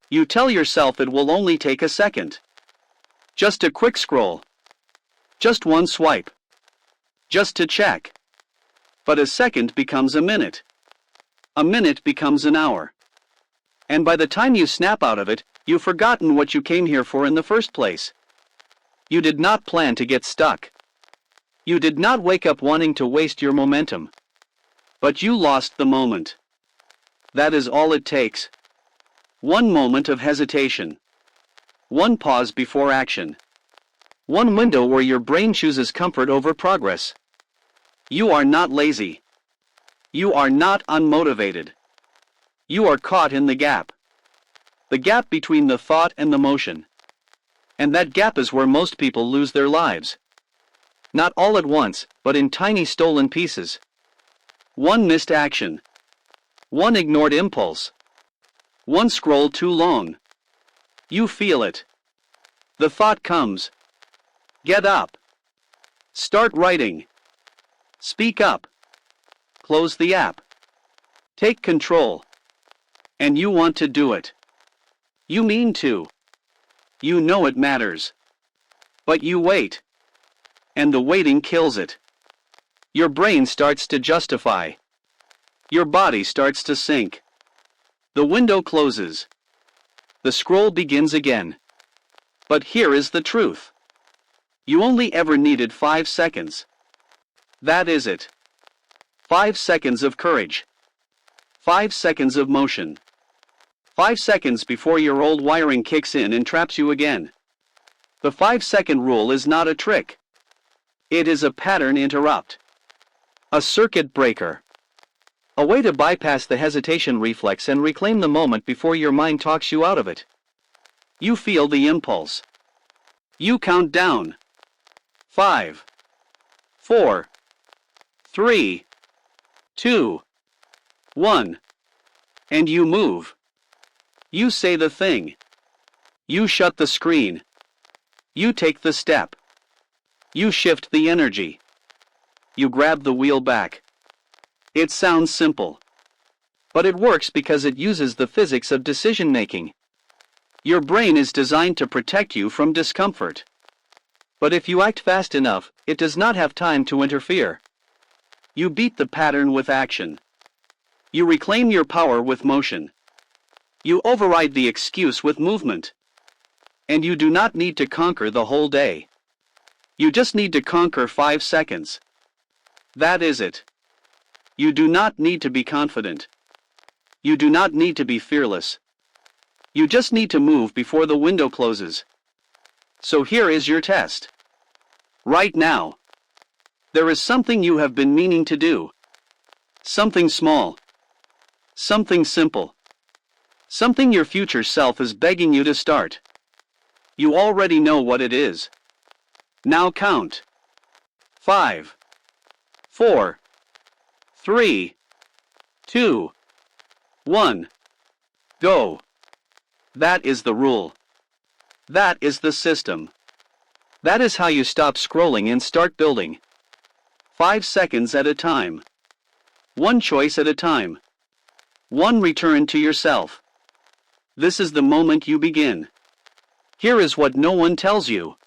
You tell yourself it will only take a second. Just a quick scroll. Just one swipe. Just to check. But a second becomes a minute. A minute becomes an hour. And by the time you snap out of it, you've forgotten what you came here for in the first place. You did not plan to get stuck. You did not wake up wanting to waste your momentum. But you lost the moment. That is all it takes. One moment of hesitation. One pause before action. One window where your brain chooses comfort over progress. You are not lazy. You are not unmotivated. You are caught in the gap. The gap between the thought and the motion. And that gap is where most people lose their lives. Not all at once, but in tiny stolen pieces. One missed action. One ignored impulse. One scroll too long. You feel it. The thought comes. Get up. Start writing. Speak up. Close the app. Take control. And you want to do it. You mean to. You know it matters. But you wait. And the waiting kills it. Your brain starts to justify. Your body starts to sink. The window closes. The scroll begins again. But here is the truth. You only ever needed 5 seconds. That is it. 5 seconds of courage. 5 seconds of motion. 5 seconds before your old wiring kicks in and traps you again. The 5-second rule is not a trick. It is a pattern interrupt. A circuit breaker. A way to bypass the hesitation reflex and reclaim the moment before your mind talks you out of it. You feel the impulse. You count down. 5, 4, 3, 2, 1. And you move. You say the thing. You shut the screen. You take the step. You shift the energy. You grab the wheel back. It sounds simple. But it works because it uses the physics of decision making. Your brain is designed to protect you from discomfort. But if you act fast enough, it does not have time to interfere. You beat the pattern with action. You reclaim your power with motion. You override the excuse with movement. And you do not need to conquer the whole day. You just need to conquer 5 seconds. That is it. You do not need to be confident. You do not need to be fearless. You just need to move before the window closes. So here is your test. Right now. There is something you have been meaning to do. Something small. Something simple. Something your future self is begging you to start. You already know what it is. Now count. 5, 4, 3, 2, 1. Go. That is the rule. That is the system. That is how you stop scrolling and start building. 5 seconds at a time. One choice at a time. One return to yourself. This is the moment you begin. Here is what no one tells you.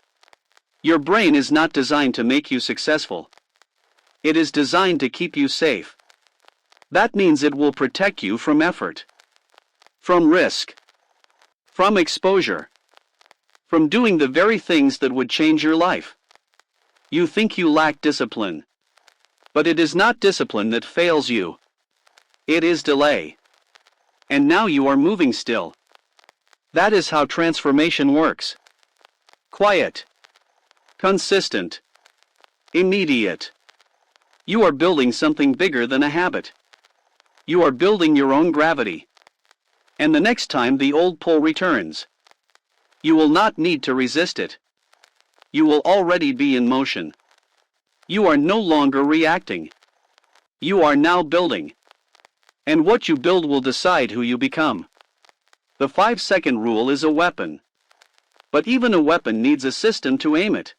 Your brain is not designed to make you successful. It is designed to keep you safe. That means it will protect you from effort, from risk, from exposure, from doing the very things that would change your life. You think you lack discipline. But it is not discipline that fails you. It is delay. And now you are moving still. That is how transformation works. Quiet. Consistent. Immediate. You are building something bigger than a habit. You are building your own gravity. And the next time the old pull returns, you will not need to resist it. You will already be in motion. You are no longer reacting. You are now building. And what you build will decide who you become. The 5-second rule is a weapon. But even a weapon needs a system to aim it.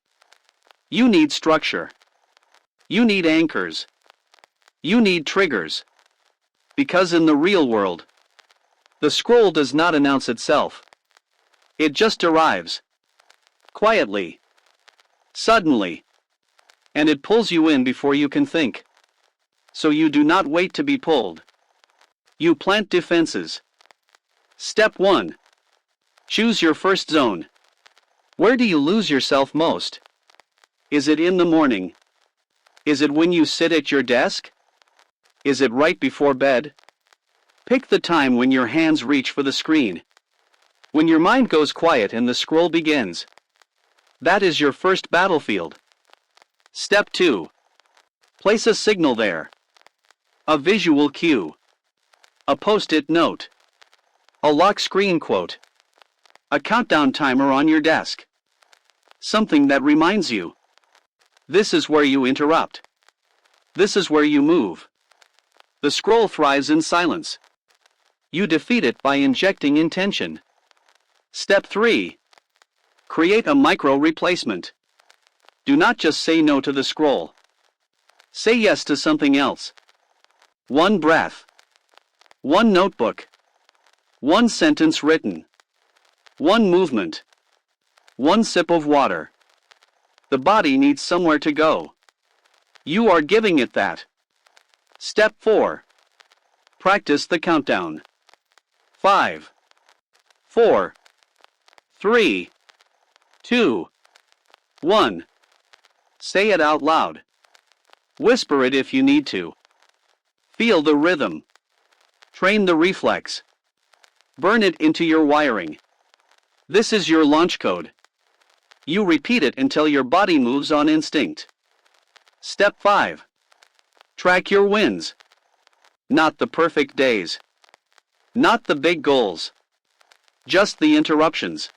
You need structure. You need anchors. You need triggers. Because in the real world, The scroll does not announce itself. It just arrives. Quietly. Suddenly. And it pulls you in before you can think. So you do not wait to be pulled. You plant defenses. Step 1. Choose your first zone. Where do you lose yourself most? Is it in the morning? Is it when you sit at your desk? Is it right before bed? Pick the time when your hands reach for the screen. When your mind goes quiet and the scroll begins. That is your first battlefield. Step 2. Place a signal there. A visual cue. A post-it note. A lock screen quote. A countdown timer on your desk. Something that reminds you. This is where you interrupt. This is where you move. The scroll thrives in silence. You defeat it by injecting intention. Step 3. Create a micro replacement. Do not just say no to the scroll. Say yes to something else. One breath. One notebook. One sentence written. One movement. One sip of water. The body needs somewhere to go. You are giving it that. Step 4. Practice the countdown. 5, 4, 3, 2, 1. Say it out loud. Whisper it if you need to. Feel the rhythm. Train the reflex. Burn it into your wiring. This is your launch code. You repeat it until your body moves on instinct. Step 5. Track your wins. Not the perfect days. Not the big goals. Just the interruptions.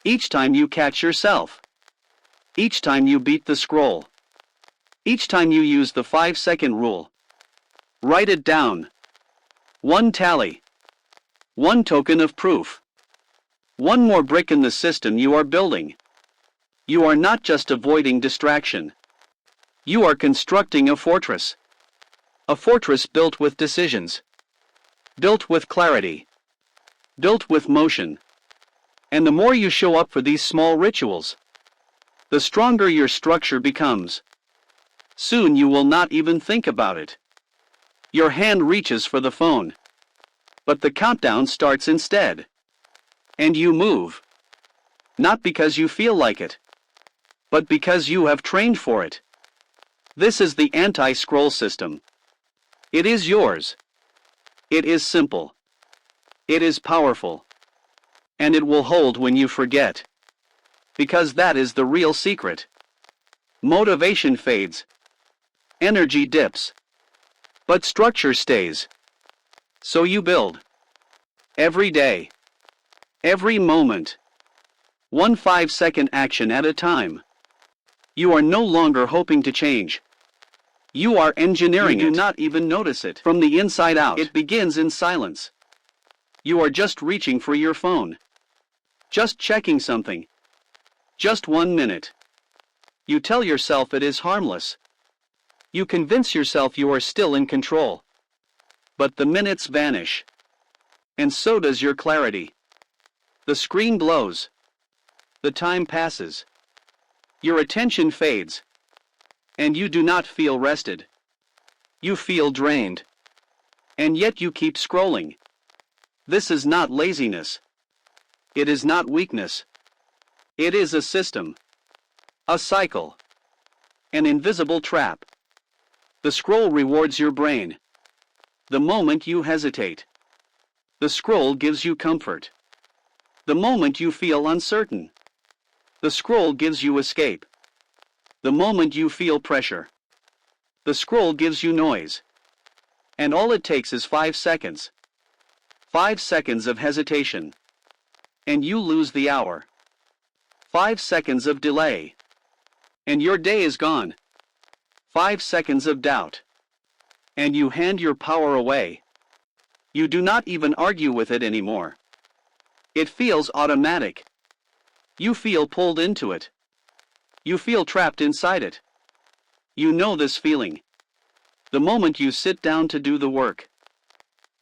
Each time you catch yourself. Each time you beat the scroll. Each time you use the 5-second rule. Write it down. One tally. One token of proof. One more brick in the system you are building. You are not just avoiding distraction. You are constructing a fortress. A fortress built with decisions. Built with clarity. Built with motion. And the more you show up for these small rituals, the stronger your structure becomes. Soon you will not even think about it. Your hand reaches for the phone. But the countdown starts instead. And you move. Not because you feel like it, but because you have trained for it. This is the anti-scroll system. It is yours. It is simple. It is powerful. And it will hold when you forget. Because that is the real secret. Motivation fades. Energy dips. But structure stays. So you build. Every day. Every moment. One 5-second action at a time. You are no longer hoping to change. You are engineering it. You do not even notice it. From the inside out. It begins in silence. You are just reaching for your phone. Just checking something. Just 1 minute. You tell yourself it is harmless. You convince yourself you are still in control. But the minutes vanish. And so does your clarity. The screen glows. The time passes. Your attention fades. And you do not feel rested. You feel drained. And yet you keep scrolling. This is not laziness. It is not weakness. It is a system. A cycle. An invisible trap. The scroll rewards your brain. The moment you hesitate. The scroll gives you comfort. The moment you feel uncertain. The scroll gives you escape. The moment you feel pressure. The scroll gives you noise. And all it takes is 5 seconds. 5 seconds of hesitation. And you lose the hour. 5 seconds of delay. And your day is gone. 5 seconds of doubt. And you hand your power away. You do not even argue with it anymore. It feels automatic. You feel pulled into it. You feel trapped inside it. You know this feeling. The moment you sit down to do the work.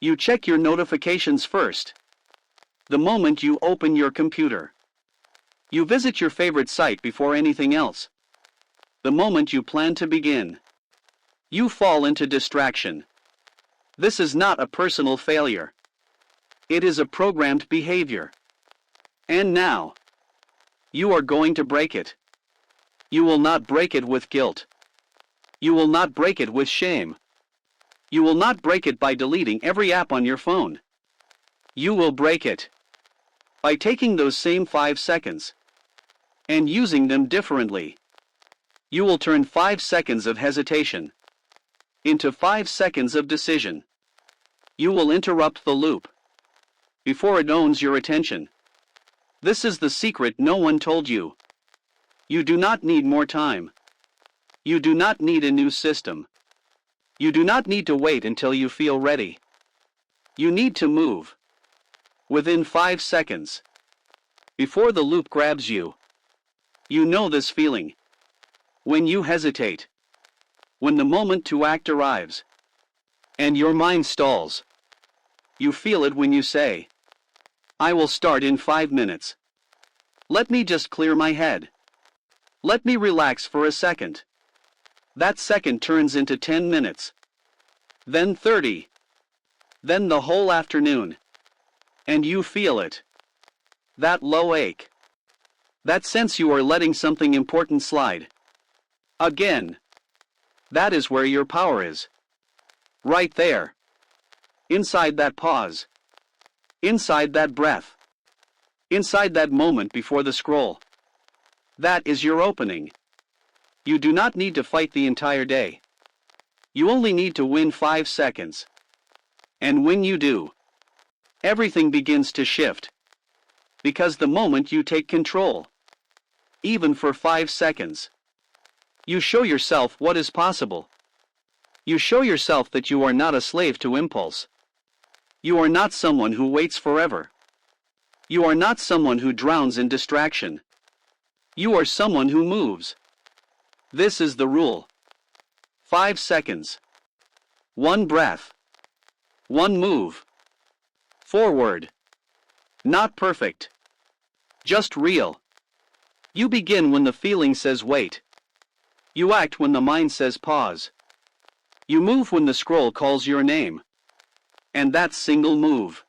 You check your notifications first. The moment you open your computer. You visit your favorite site before anything else. The moment you plan to begin. You fall into distraction. This is not a personal failure. It is a programmed behavior. And now, you are going to break it. You will not break it with guilt. You will not break it with shame. You will not break it by deleting every app on your phone. You will break it by taking those same 5 seconds and using them differently. You will turn 5 seconds of hesitation into 5 seconds of decision. You will interrupt the loop before it owns your attention. This is the secret no one told you. You do not need more time. You do not need a new system. You do not need to wait until you feel ready. You need to move within 5 seconds before the loop grabs you. You know this feeling when you hesitate, when the moment to act arrives and your mind stalls. You feel it when you say, I will start in 5 minutes. Let me just clear my head. Let me relax for a second. That second turns into 10 minutes. Then 30. Then the whole afternoon. And you feel it. That low ache. That sense you are letting something important slide. Again. That is where your power is. Right there. Inside that pause. Inside that breath. Inside that moment before the scroll. That is your opening. You do not need to fight the entire day. You only need to win 5 seconds. And when you do, everything begins to shift. Because the moment you take control, even for 5 seconds, you show yourself what is possible. You show yourself that you are not a slave to impulse. You are not someone who waits forever. You are not someone who drowns in distraction. You are someone who moves. This is the rule. 5 seconds. 1 breath. 1 move. Forward. Not perfect. Just real. You begin when the feeling says wait. You act when the mind says pause. You move when the scroll calls your name. And that single move,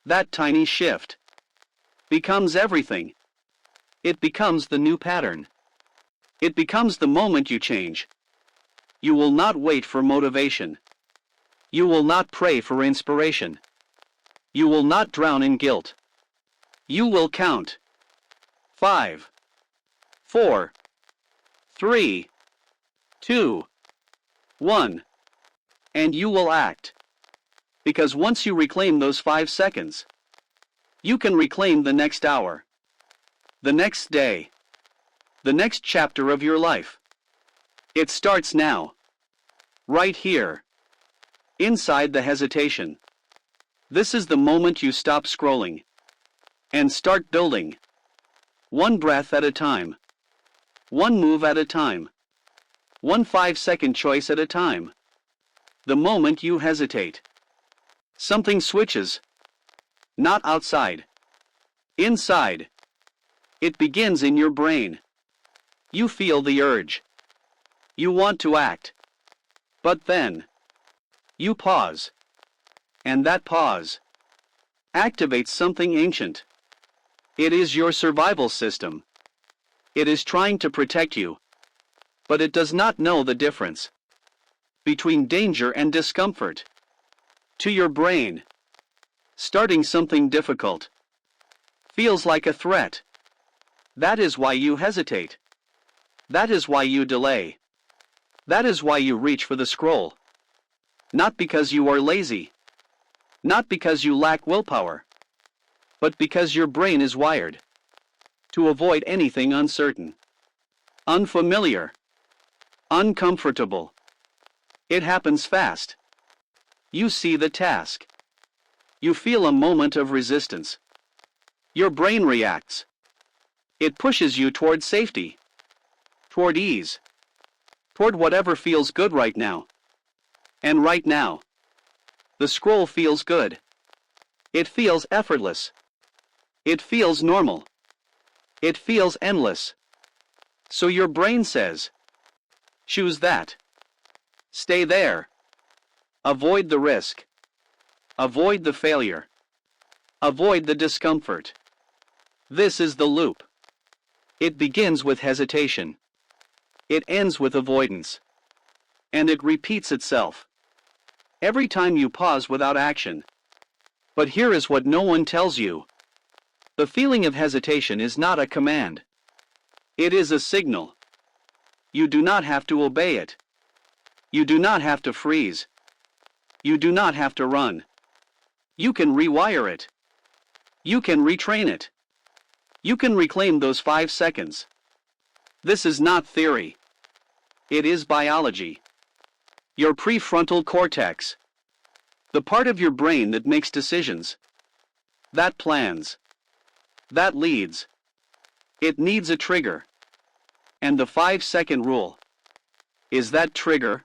that tiny shift, becomes everything. It becomes the new pattern. It becomes the moment you change. You will not wait for motivation. You will not pray for inspiration. You will not drown in guilt. You will count. 5, 4, 3, 2, 1. And you will act. Because once you reclaim those 5 seconds, you can reclaim the next hour, the next day, the next chapter of your life. It starts now. Right here. Inside the hesitation. This is the moment you stop scrolling and start building. 1 breath at a time. 1 move at a time. 1 5-second choice at a time. The moment you hesitate, something switches. Not outside. Inside. It begins in your brain. You feel the urge. You want to act. But then, you pause. And that pause activates something ancient. It is your survival system. It is trying to protect you. But it does not know the difference between danger and discomfort. To your brain, starting something difficult feels like a threat. That is why you hesitate. That is why you delay. That is why you reach for the scroll. Not because you are lazy. Not because you lack willpower. But because your brain is wired to avoid anything uncertain, unfamiliar, uncomfortable. It happens fast. You see the task. You feel a moment of resistance. Your brain reacts. It pushes you toward safety, toward ease, toward whatever feels good right now. And right now, The scroll feels good. It feels effortless. It feels normal. It feels endless. So your brain says, choose that. Stay there. Avoid the risk. Avoid the failure. Avoid the discomfort. This is the loop. It begins with hesitation. It ends with avoidance. And it repeats itself. Every time you pause without action. But here is what no one tells you. The feeling of hesitation is not a command. It is a signal. You do not have to obey it. You do not have to freeze. You do not have to run. You can rewire it. You can retrain it. You can reclaim those 5 seconds. This is not theory. It is biology. Your prefrontal cortex. The part of your brain that makes decisions. That plans. That leads. It needs a trigger. And the 5-second rule. Is that trigger?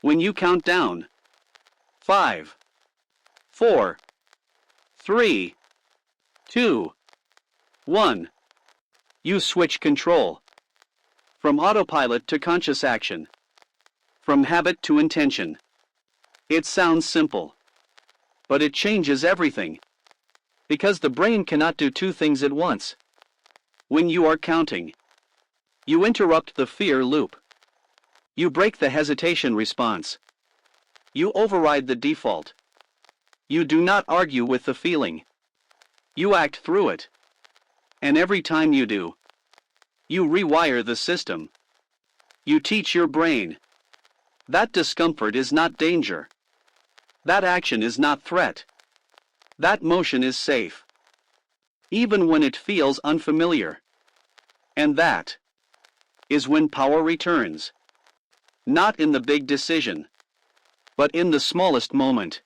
When you count down. 5, 4, 3, 2, 1. You switch control. From autopilot to conscious action. From habit to intention. It sounds simple. But it changes everything. Because the brain cannot do 2 things at once. When you are counting, you interrupt the fear loop. You break the hesitation response. You override the default. You do not argue with the feeling. You act through it. And every time you do, you rewire the system. You teach your brain. That discomfort is not danger. That action is not threat. That motion is safe. Even when it feels unfamiliar. And that is when power returns. Not in the big decision, but in the smallest moment.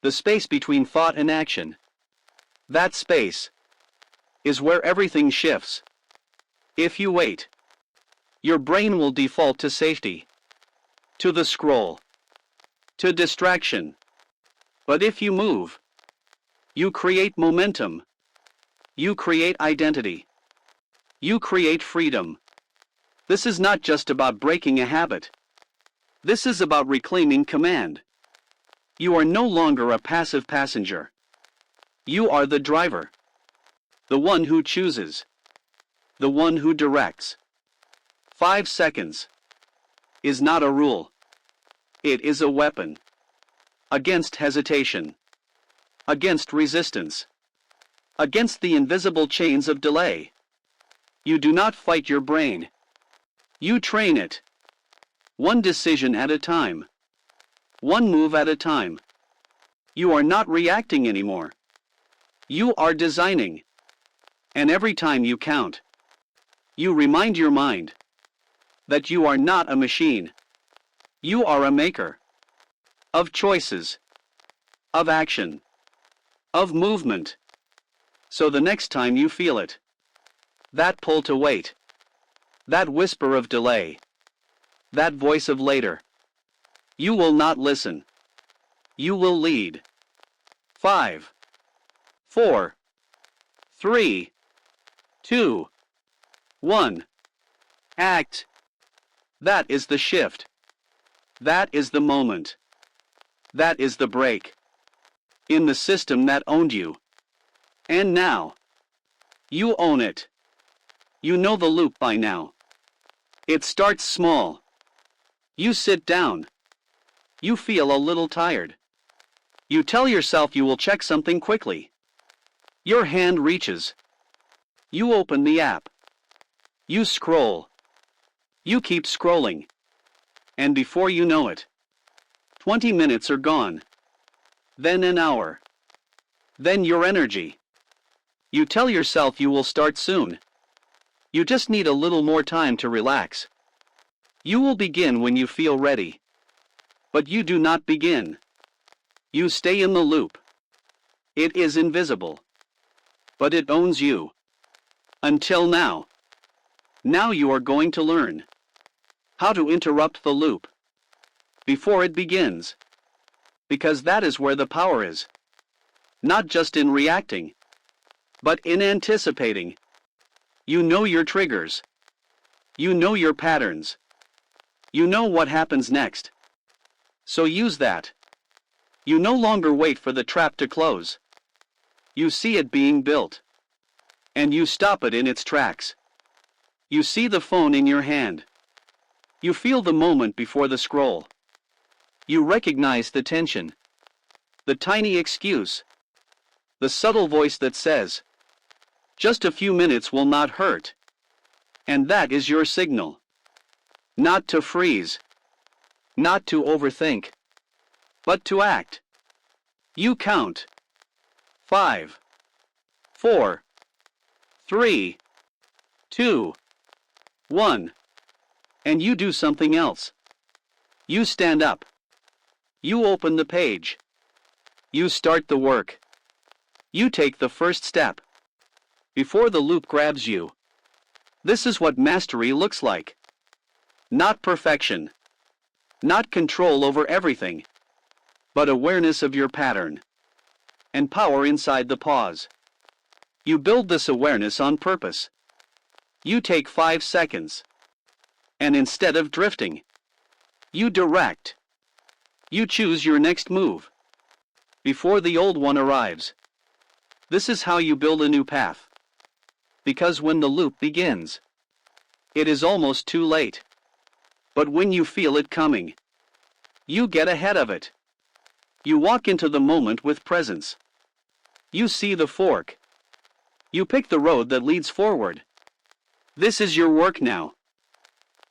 The space between thought and action. That space is where everything shifts. If you wait, your brain will default to safety, to the scroll, to distraction. But if you move, you create momentum. You create identity. You create freedom. This is not just about breaking a habit. This is about reclaiming command. You are no longer a passive passenger. You are the driver. The one who chooses. The one who directs. 5 seconds is not a rule. It is a weapon. Against hesitation. Against resistance. Against the invisible chains of delay. You do not fight your brain. You train it. One decision at a time. One move at a time. You are not reacting anymore. You are designing. And every time you count, you remind your mind that you are not a machine. You are a maker. Of choices. Of action. Of movement. So the next time you feel it, that pull to wait, that whisper of delay, that voice of later, you will not listen. You will lead. 5, 4, 3, 2, 1. Act. That is the shift. That is the moment. That is the break. In the system that owned you. And now, you own it. You know the loop by now. It starts small. You sit down. You feel a little tired. You tell yourself you will check something quickly. Your hand reaches. You open the app. You scroll. You keep scrolling. And before you know it, 20 minutes are gone. Then an hour. Then your energy. You tell yourself you will start soon. You just need a little more time to relax. You will begin when you feel ready. But you do not begin. You stay in the loop. It is invisible. But it owns you. Until now. Now you are going to learn how to interrupt the loop before it begins. Because that is where the power is. Not just in reacting, but in anticipating. You know your triggers. You know your patterns. You know what happens next. So use that. You no longer wait for the trap to close. You see it being built. And you stop it in its tracks. You see the phone in your hand. You feel the moment before the scroll. You recognize the tension. The tiny excuse. The subtle voice that says, just a few minutes will not hurt. And that is your signal. Not to freeze. Not to overthink. But to act. You count. 5, 4, 3, 2, 1. And you do something else. You stand up. You open the page. You start the work. You take the first step. Before the loop grabs you. This is what mastery looks like. Not perfection. Not control over everything. But awareness of your pattern. And power inside the pause. You build this awareness on purpose. You take 5 seconds. And instead of drifting, you direct. You choose your next move. Before the old one arrives. This is how you build a new path. Because when the loop begins, it is almost too late. But when you feel it coming, you get ahead of it. You walk into the moment with presence. You see the fork. You pick the road that leads forward. This is your work now.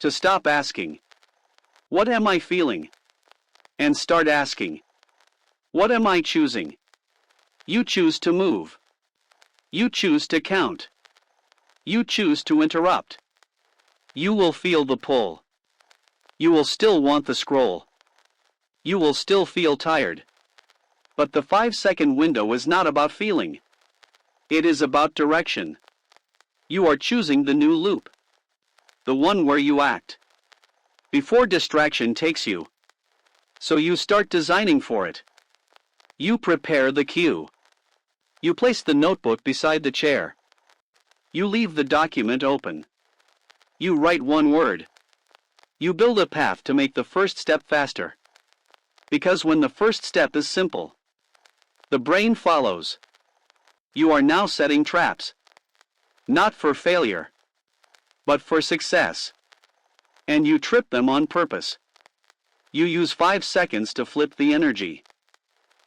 To stop asking, what am I feeling? And start asking, what am I choosing? You choose to move. You choose to count. You choose to interrupt. You will feel the pull. You will still want the scroll. You will still feel tired. But the 5-second window is not about feeling. It is about direction. You are choosing the new loop. The one where you act. Before distraction takes you. So you start designing for it. You prepare the cue. You place the notebook beside the chair. You leave the document open. You write one word. You build a path to make the first step faster. Because when the first step is simple, the brain follows. You are now setting traps. Not for failure, but for success. And you trip them on purpose. You use 5 seconds to flip the energy.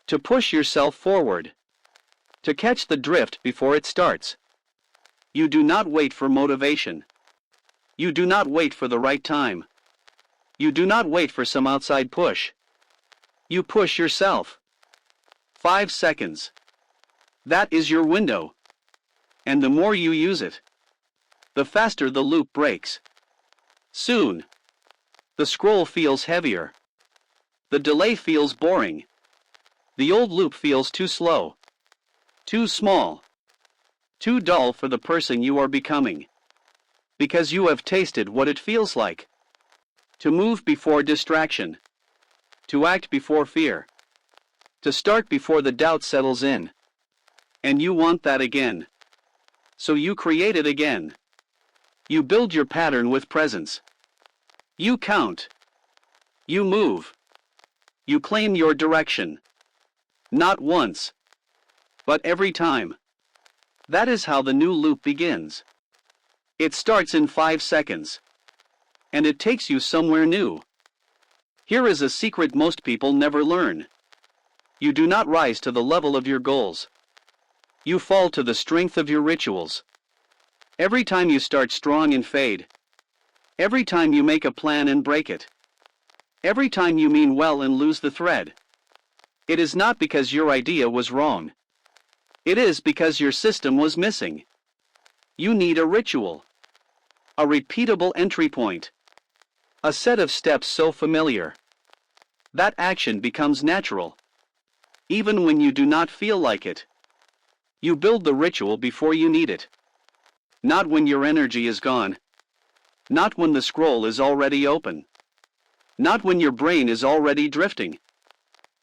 To push yourself forward. To catch the drift before it starts. You do not wait for motivation. You do not wait for the right time. You do not wait for some outside push. You push yourself. 5 seconds. That is your window. And the more you use it, the faster the loop breaks. Soon, the scroll feels heavier. The delay feels boring. The old loop feels too slow. Too small. Too dull for the person you are becoming. Because you have tasted what it feels like. To move before distraction. To act before fear. To start before the doubt settles in. And you want that again. So you create it again. You build your pattern with presence. You count. You move. You claim your direction. Not once, but every time. That is how the new loop begins. It starts in 5 seconds. And it takes you somewhere new. Here is a secret most people never learn. You do not rise to the level of your goals. You fall to the strength of your rituals. Every time you start strong and fade. Every time you make a plan and break it. Every time you mean well and lose the thread. It is not because your idea was wrong. It is because your system was missing. You need a ritual. A repeatable entry point. A set of steps so familiar. That action becomes natural. Even when you do not feel like it. You build the ritual before you need it. Not when your energy is gone. Not when the scroll is already open. Not when your brain is already drifting.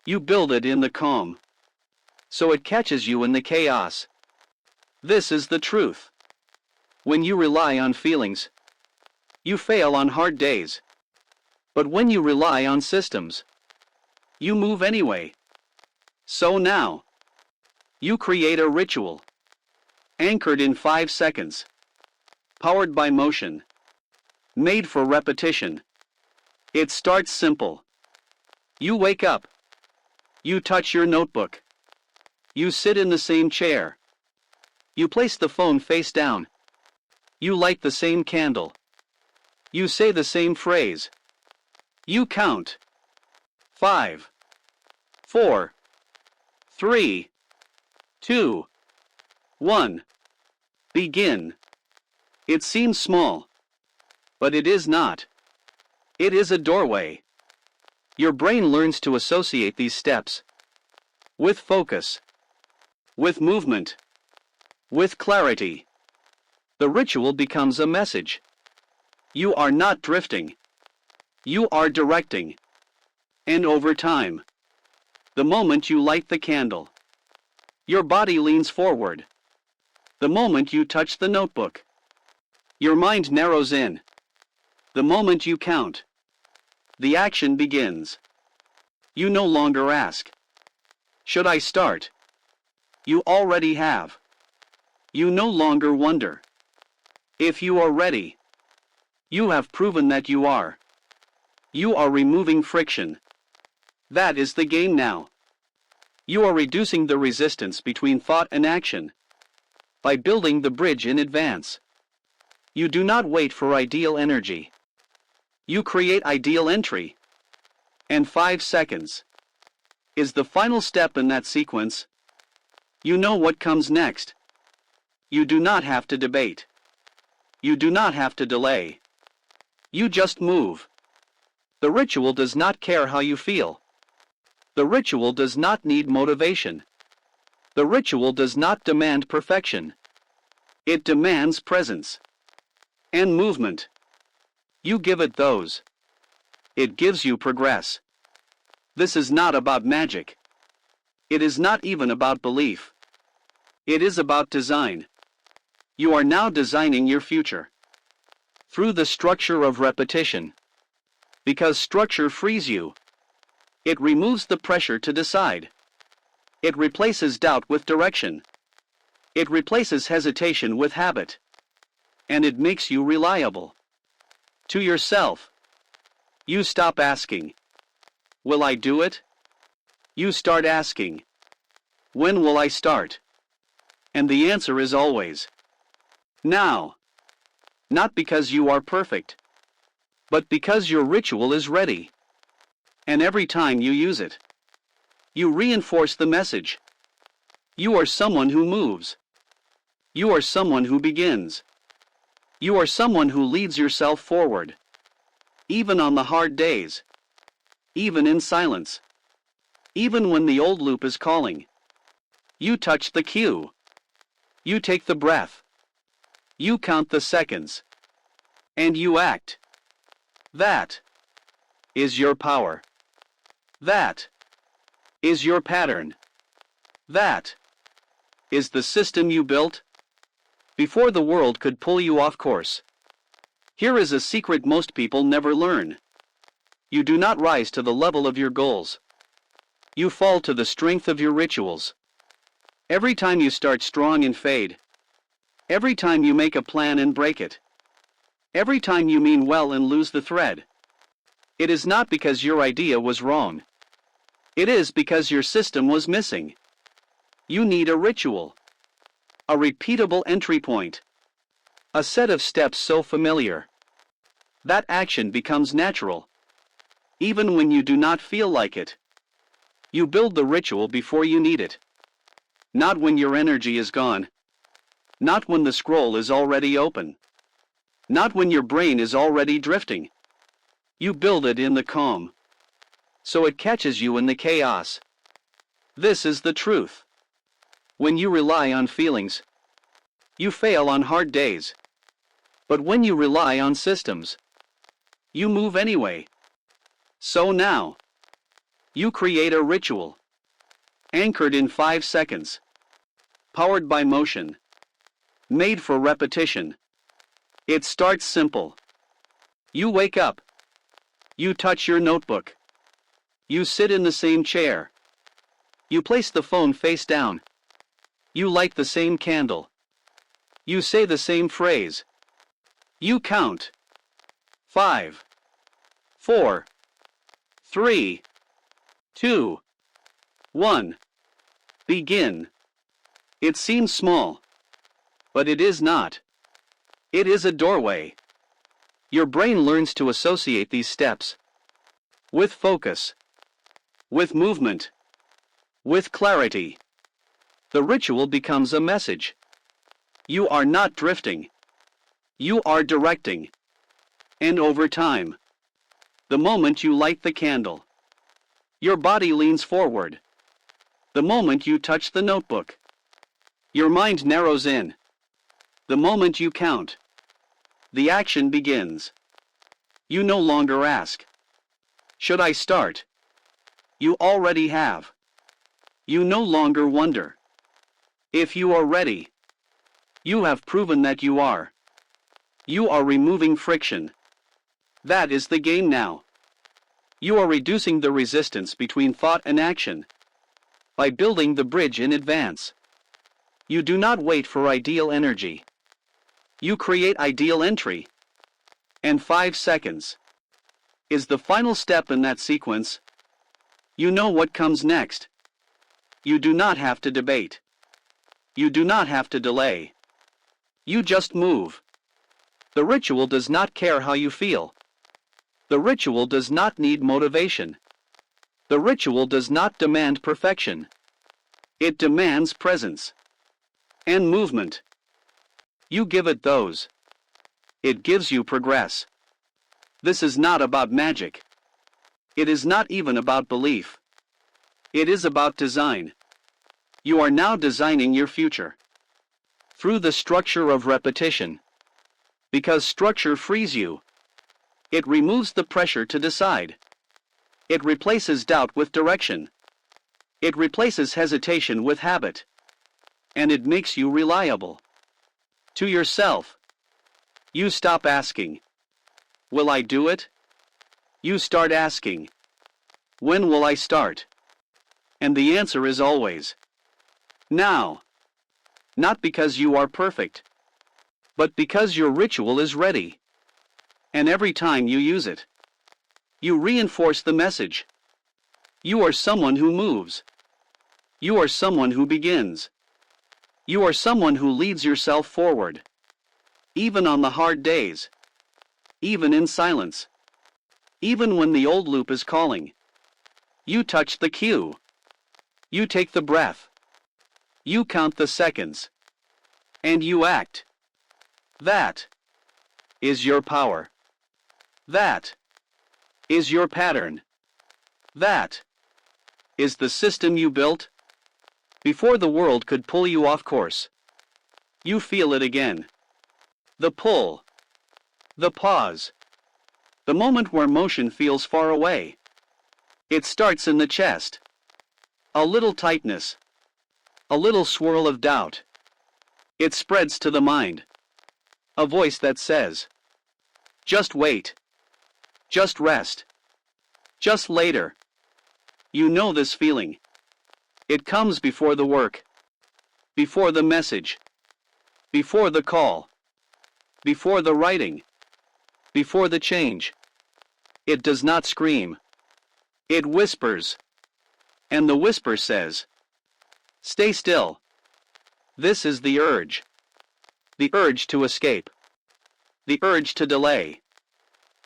You build it in the calm, so it catches you in the chaos. This is the truth. When you rely on feelings, you fail on hard days. But when you rely on systems, you move anyway. So now, you create a ritual, anchored in 5 seconds, powered by motion, made for repetition. It starts simple. You wake up. You touch your notebook. You sit in the same chair. You place the phone face down. You light the same candle. You say the same phrase. You count. 5, 4, 3, 2, 1. Begin. It seems small, but it is not. It is a doorway. Your brain learns to associate these steps with focus, with movement, with clarity. The ritual becomes a message. You are not drifting. You are directing. And over time, the moment you light the candle, your body leans forward. The moment you touch the notebook, your mind narrows in. The moment you count, the action begins. You no longer ask, "Should I start?" You already have. You no longer wonder if you are ready. You have proven that you are. You are removing friction. That is the game now. You are reducing the resistance between thought and action by building the bridge in advance. You do not wait for ideal energy. You create ideal entry. And 5 seconds is the final step in that sequence. You know what comes next. You do not have to debate. You do not have to delay. You just move. The ritual does not care how you feel. The ritual does not need motivation. The ritual does not demand perfection. It demands presence and movement. You give it those. It gives you progress. This is not about magic. It is not even about belief. It is about design. You are now designing your future through the structure of repetition. Because structure frees you. It removes the pressure to decide. It replaces doubt with direction. It replaces hesitation with habit. And it makes you reliable. To yourself. You stop asking, "Will I do it?" You start asking, "When will I start?" And the answer is always, now. Not because you are perfect, but because your ritual is ready. And every time you use it, you reinforce the message. You are someone who moves. You are someone who begins. You are someone who leads yourself forward. Even on the hard days. Even in silence. Even when the old loop is calling. You touch the cue. You take the breath. You count the seconds. And you act. That is your power. That is your pattern. That is the system you built before the world could pull you off course. Here is a secret most people never learn. You do not rise to the level of your goals. You fall to the strength of your rituals. Every time you start strong and fade. Every time you make a plan and break it. Every time you mean well and lose the thread. It is not because your idea was wrong. It is because your system was missing. You need a ritual. A repeatable entry point. A set of steps so familiar that action becomes natural. Even when you do not feel like it. You build the ritual before you need it. Not when your energy is gone. Not when the scroll is already open. Not when your brain is already drifting. You build it in the calm, so it catches you in the chaos. This is the truth. When you rely on feelings, you fail on hard days. But when you rely on systems, you move anyway. So now, You create a ritual. Anchored in 5 seconds. Powered by motion. Made for repetition. It starts simple. You wake up. You touch your notebook. You sit in the same chair. You place the phone face down. You light the same candle. You say the same phrase. You count. 5, 4, 3, 2, 1. Begin. It seems small. But it is not. It is a doorway. Your brain learns to associate these steps with focus, with movement, with clarity. The ritual becomes a message. You are not drifting. You are directing. And over time, the moment you light the candle, your body leans forward. The moment you touch the notebook, your mind narrows in. The moment you count, the action begins. You no longer ask, "Should I start?" You already have. You no longer wonder. If you are ready, you have proven that you are. You are removing friction. That is the game now. You are reducing the resistance between thought and action by building the bridge in advance. You do not wait for ideal energy. You create ideal entry. And 5 seconds is the final step in that sequence. You know what comes next. You do not have to debate. You do not have to delay. You just move. The ritual does not care how you feel. The ritual does not need motivation. The ritual does not demand perfection. It demands presence and movement. You give it those. It gives you progress. This is not about magic. It is not even about belief. It is about design. You are now designing your future through the structure of repetition. Because structure frees you. It removes the pressure to decide. It replaces doubt with direction. It replaces hesitation with habit. And it makes you reliable. To yourself. You stop asking, "Will I do it?" You start asking, "When will I start?" And the answer is always, now. Not because you are perfect, but because your ritual is ready. And every time you use it, you reinforce the message. You are someone who moves. You are someone who begins. You are someone who leads yourself forward. Even on the hard days. Even in silence. Even when the old loop is calling. You touch the cue. You take the breath. You count the seconds. And you act. That is your power. That is your pattern. That is the system you built before the world could pull you off course. You feel it again. The pull. The pause. The moment where motion feels far away. It starts in the chest. A little tightness. A little swirl of doubt. It spreads to the mind. A voice that says, "Just wait. Just rest. Just later." You know this feeling. It comes before the work. Before the message. Before the call. Before the writing. Before the change. It does not scream. It whispers. And the whisper says, "Stay still." This is the urge. The urge to escape. The urge to delay.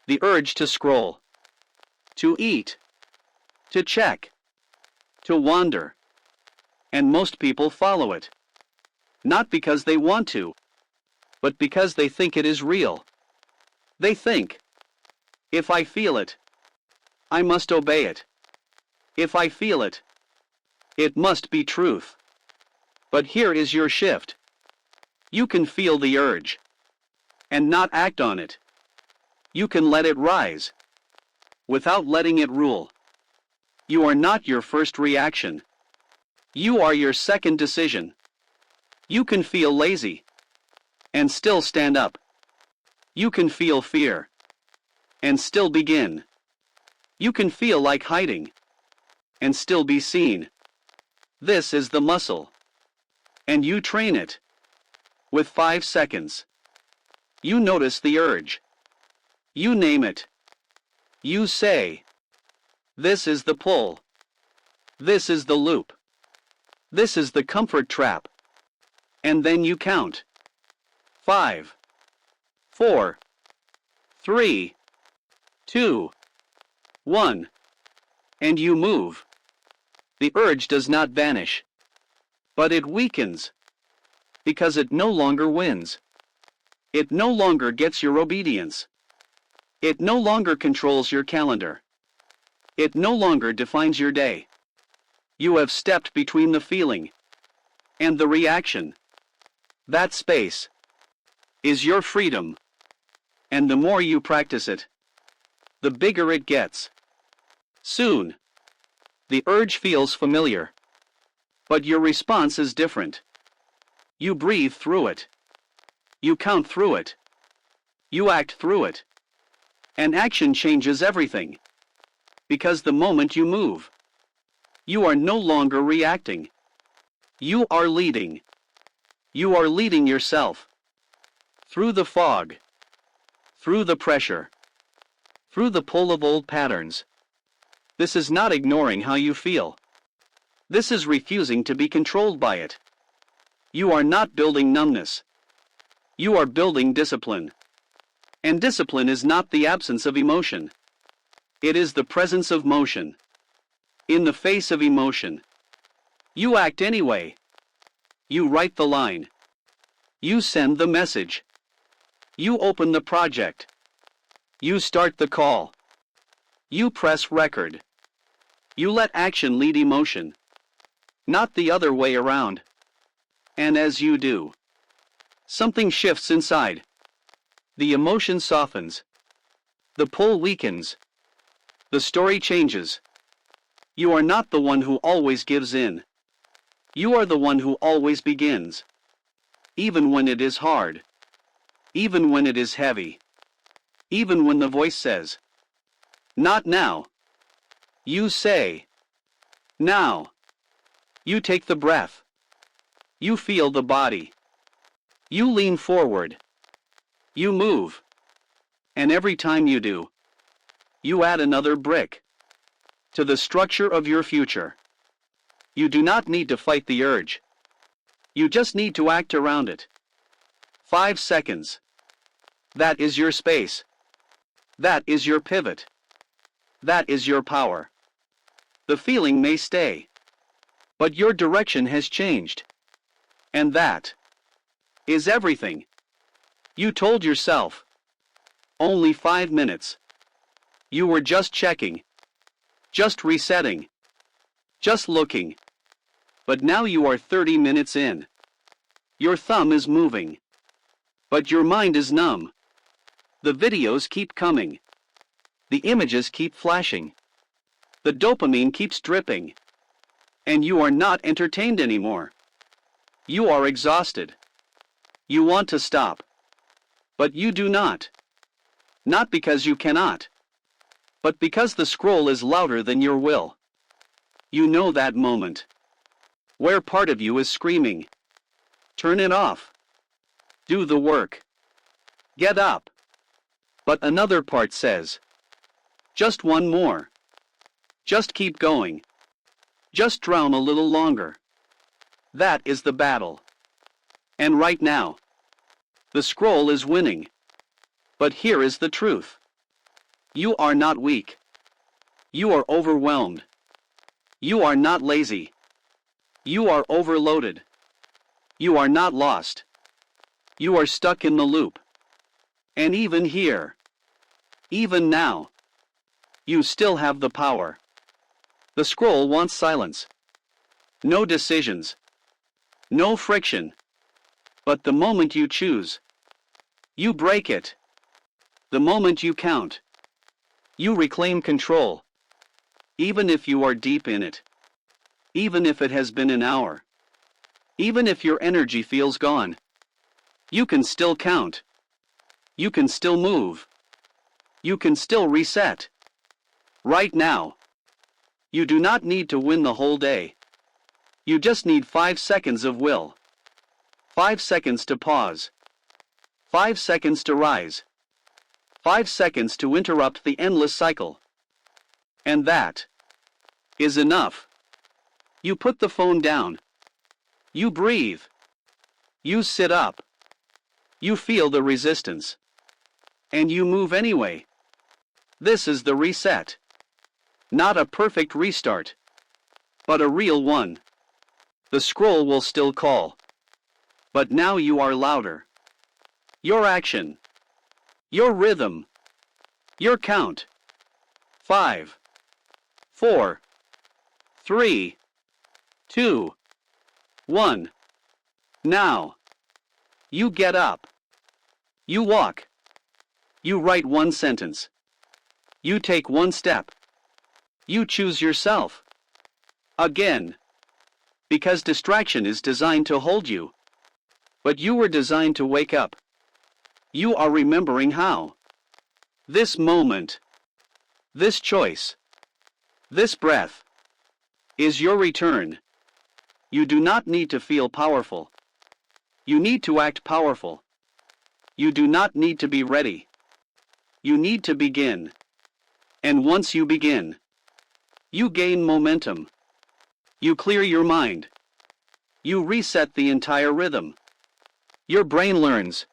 The urge to scroll. To eat. To check. To wander. And most people follow it. Not because they want to, but because they think it is real. They think, "If I feel it, I must obey it. If I feel it, it must be truth." But here is your shift. You can feel the urge and not act on it. You can let it rise without letting it rule. You are not your first reaction. You are your second decision. You can feel lazy and still stand up. You can feel fear and still begin. You can feel like hiding and still be seen. This is the muscle, and you train it. With 5 seconds, you notice the urge. You name it. You say, "This is the pull. This is the loop. This is the comfort trap." And then you count. 5, 4, 3, 2, 1. And you move. The urge does not vanish, but it weakens, because it no longer wins. It no longer gets your obedience. It no longer controls your calendar. It no longer defines your day. You have stepped between the feeling and the reaction. That space is your freedom, and the more you practice it, the bigger it gets. Soon, the urge feels familiar, but your response is different. You breathe through it. You count through it. You act through it. And action changes everything. Because the moment you move, you are no longer reacting. You are leading. You are leading yourself. Through the fog. Through the pressure. Through the pull of old patterns. This is not ignoring how you feel. This is refusing to be controlled by it. You are not building numbness. You are building discipline. And discipline is not the absence of emotion. It is the presence of motion. In the face of emotion, you act anyway. You write the line. You send the message. You open the project. You start the call. You press record. You let action lead emotion, not the other way around. And as you do, something shifts inside. The emotion softens. The pull weakens. The story changes. You are not the one who always gives in. You are the one who always begins. Even when it is hard. Even when it is heavy. Even when the voice says, "Not now." You say, "Now." You take the breath. You feel the body. You lean forward. You move. And every time you do, you add another brick to the structure of your future. You do not need to fight the urge. You just need to act around it. 5 seconds. That is your space. That is your pivot. That is your power. The feeling may stay, but your direction has changed. And that is everything. You told yourself, only 5 minutes. You were just checking, just resetting, just looking. But now you are 30 minutes in. Your thumb is moving, but your mind is numb. The videos keep coming. The images keep flashing. The dopamine keeps dripping. And you are not entertained anymore. You are exhausted. You want to stop. But you do not. Not because you cannot, but because the scroll is louder than your will. You know that moment, where part of you is screaming, "Turn it off. Do the work. Get up." But another part says, "Just one more. Just keep going. Just drown a little longer." That is the battle. And right now, the scroll is winning. But here is the truth. You are not weak. You are overwhelmed. You are not lazy. You are overloaded. You are not lost. You are stuck in the loop. And even here, even now, you still have the power. The scroll wants silence. No decisions. No friction. But the moment you choose, you break it. The moment you count, you reclaim control. even if you are deep in it. Even if it has been an hour. Even if your energy feels gone. You can still count. You can still move. You can still reset. Right now. You do not need to win the whole day. You just need 5 seconds of will. 5 seconds to pause. 5 seconds to rise. 5 seconds to interrupt the endless cycle. And that is enough. You put the phone down. You breathe. You sit up. You feel the resistance. And you move anyway. This is the reset. Not a perfect restart, but a real one. The scroll will still call. But now you are louder. Your action. Your rhythm. Your count. 5, 4, 3, 2, 1. Now. You get up. You walk. You write one sentence. You take one step. You choose yourself. Again. Because distraction is designed to hold you. But you were designed to wake up. You are remembering how. This moment. This choice. This breath. Is your return. You do not need to feel powerful. You need to act powerful. You do not need to be ready. You need to begin. And once you begin, you gain momentum. You clear your mind. You reset the entire rhythm. Your brain learns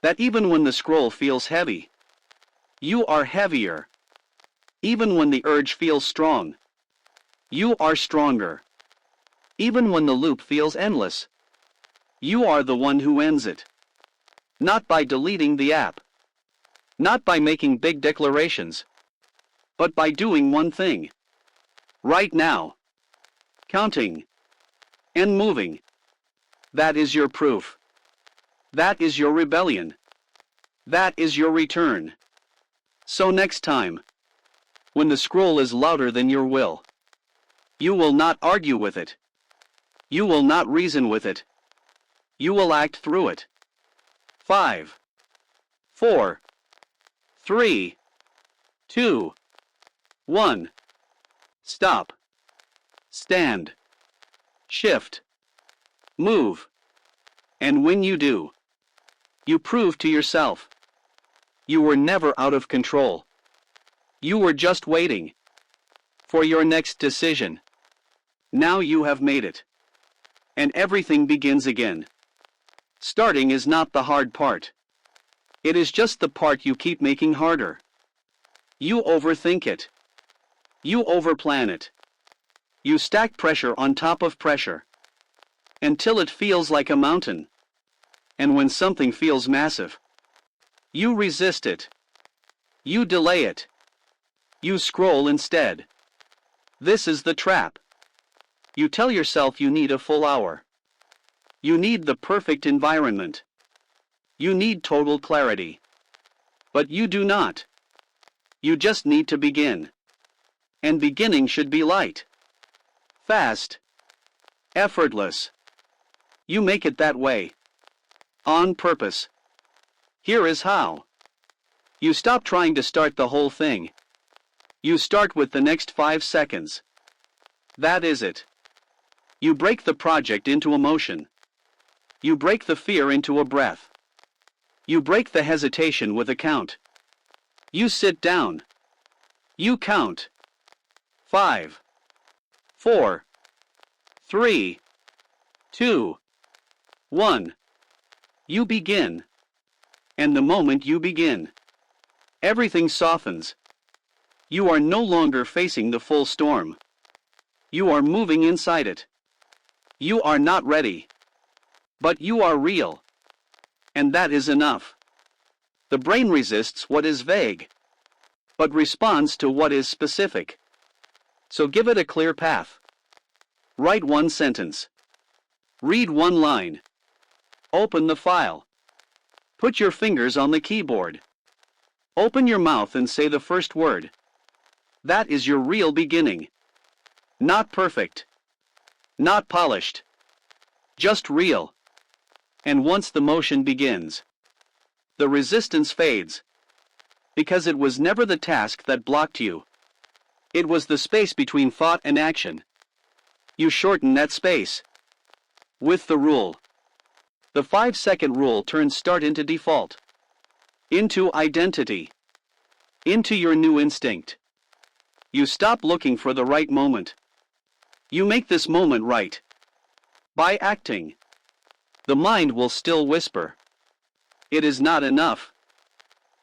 that even when the scroll feels heavy, you are heavier. Even when the urge feels strong, you are stronger. Even when the loop feels endless, you are the one who ends it. Not by deleting the app. Not by making big declarations. But by doing one thing. Right now. Counting. And moving. That is your proof. That is your rebellion. That is your return. So next time, when the scroll is louder than your will, you will not argue with it. You will not reason with it. You will act through it. 5, 4, 3, 2, 1. Stop. Stand. Shift. Move. And when you do, you prove to yourself you were never out of control. You were just waiting for your next decision. Now you have made it. And everything begins again. Starting is not the hard part. It is just the part you keep making harder. You overthink it. You overplan it. You stack pressure on top of pressure. Until it feels like a mountain. And when something feels massive, you resist it. You delay it. You scroll instead. This is the trap. You tell yourself you need a full hour. You need the perfect environment. You need total clarity. But you do not. You just need to begin. And beginning should be light. Fast. Effortless. You make it that way. On purpose. Here is how. You stop trying to start the whole thing. You start with the next 5 seconds. That is it. You break the project into a motion. You break the fear into a breath. You break the hesitation with a count. You sit down. You count. 5, 4, 3, 2, 1. You begin. And the moment you begin, everything softens. You are no longer facing the full storm. You are moving inside it. You are not ready. But you are real. And that is enough. The brain resists what is vague, but responds to what is specific. So give it a clear path. Write one sentence. Read one line. Open the file. Put your fingers on the keyboard. Open your mouth and say the first word. That is your real beginning. Not perfect. Not polished. Just real. And once the motion begins, the resistance fades. Because it was never the task that blocked you. It was the space between thought and action. You shorten that space. With the rule. The 5-second rule turns start into default. Into identity. Into your new instinct. You stop looking for the right moment. You make this moment right. By acting. The mind will still whisper. It is not enough.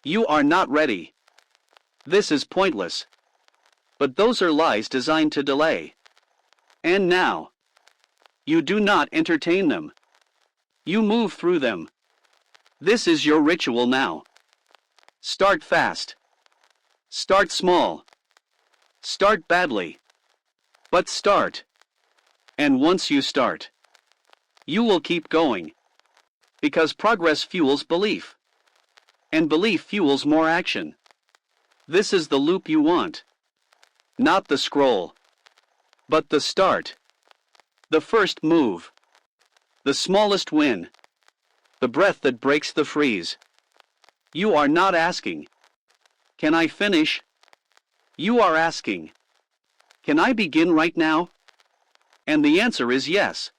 You are not ready. This is pointless. But those are lies designed to delay. And now. You do not entertain them. You move through them. This is your ritual now. Start fast. Start small. Start badly. But start. And once you start, you will keep going. Because progress fuels belief. And belief fuels more action. This is the loop you want. Not the scroll. But the start. The first move. The smallest win. The breath that breaks the freeze. You are not asking, can I finish? You are asking, can I begin right now? And the answer is yes.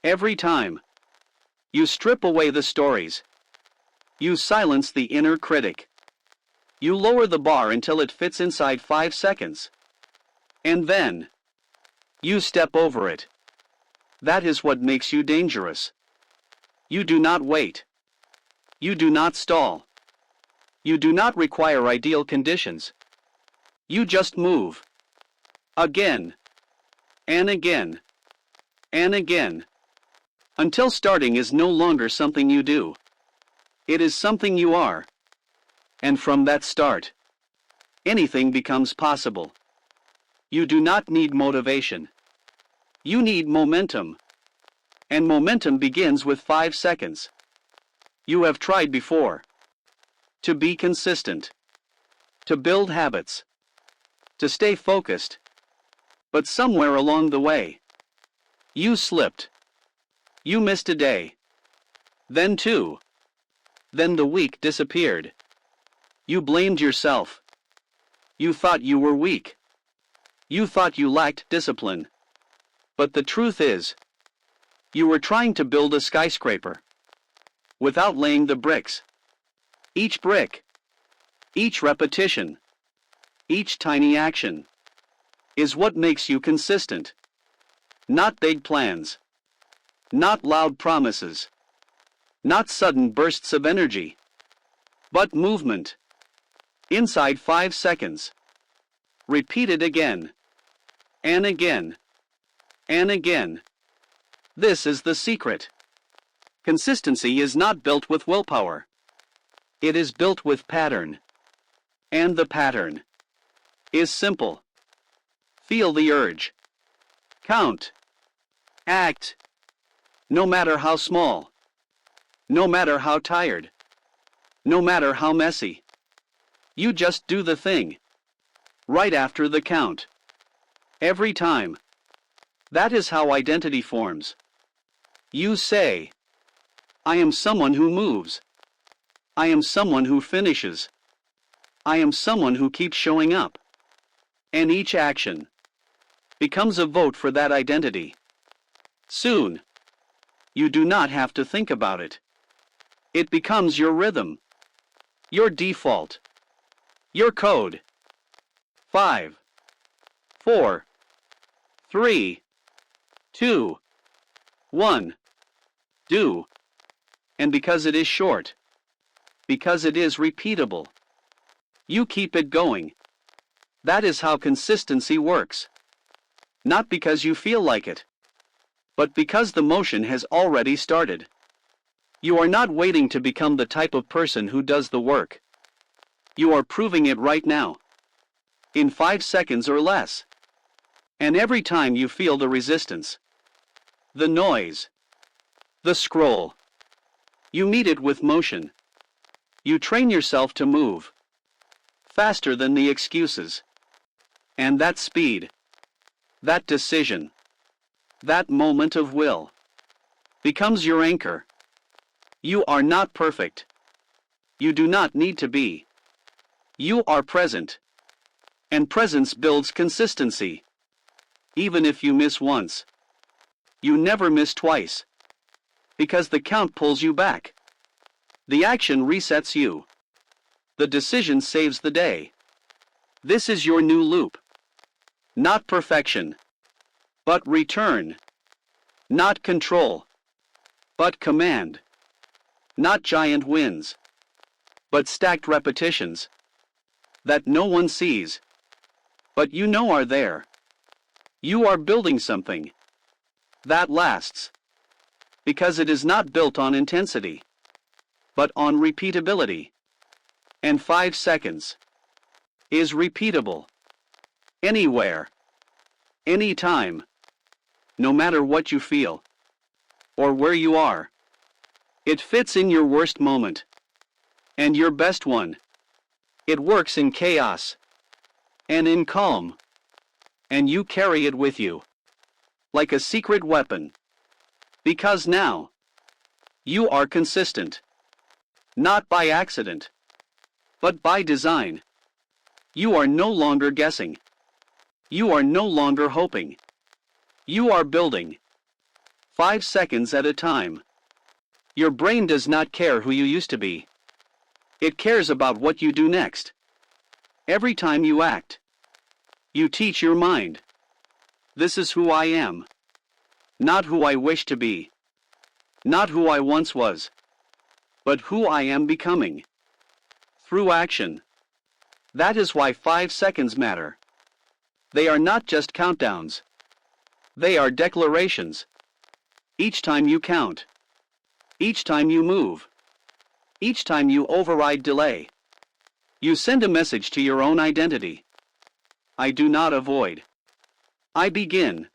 Every time. You strip away the stories. You silence the inner critic. You lower the bar until it fits inside 5 seconds. And then, you step over it. That is what makes you dangerous. You do not wait. You do not stall. You do not require ideal conditions. You just move. Again. And again. And again. Until starting is no longer something you do. It is something you are. And from that start, anything becomes possible. You do not need motivation. You need momentum. And momentum begins with 5 seconds. You have tried before. To be consistent. To build habits. To stay focused. But somewhere along the way, you slipped. You missed a day. Then 2. Then the week disappeared. You blamed yourself. You thought you were weak. You thought you lacked discipline. But the truth is, you were trying to build a skyscraper without laying the bricks. Each brick, each repetition, each tiny action is what makes you consistent. Not big plans. Not loud promises. Not sudden bursts of energy. But movement. Inside 5 seconds. Repeat it again. And again. And again. This is the secret. Consistency is not built with willpower. It is built with pattern. And the pattern is simple. Feel the urge. Count. Act. No matter how small. No matter how tired. No matter how messy. You just do the thing. Right after the count. Every time. That is how identity forms. You say, I am someone who moves. I am someone who finishes. I am someone who keeps showing up. And each action becomes a vote for that identity. Soon, you do not have to think about it. It becomes your rhythm. Your default. Your code. 5, 4, 3, 2, 1. Do. And because it is short. Because it is repeatable. You keep it going. That is how consistency works. Not because you feel like it, but because the motion has already started. You are not waiting to become the type of person who does the work. You are proving it right now. In 5 seconds or less. And every time you feel the resistance, the noise, the scroll, you meet it with motion. You train yourself to move faster than the excuses. And that speed, that decision, that moment of will, becomes your anchor. You are not perfect. You do not need to be. You are present. And presence builds consistency. Even if you miss once, you never miss twice. Because the count pulls you back. The action resets you. The decision saves the day. This is your new loop. Not perfection, but return. Not control, but command. Not giant wins, but stacked repetitions that no one sees, but you know are there. You are building something that lasts, because it is not built on intensity, but on repeatability. And 5 seconds is repeatable. Anywhere, anytime, no matter what you feel, or where you are. It fits in your worst moment, and your best one. It works in chaos, and in calm, and you carry it with you, like a secret weapon. Because now, you are consistent. Not by accident, but by design. You are no longer guessing. You are no longer hoping. You are building. 5 seconds at a time. Your brain does not care who you used to be. It cares about what you do next. Every time you act, you teach your mind. This is who I am. Not who I wish to be. Not who I once was. But who I am becoming. Through action. That is why 5 seconds matter. They are not just countdowns. They are declarations. Each time you count. Each time you move. Each time you override delay. You send a message to your own identity. I do not avoid. I begin.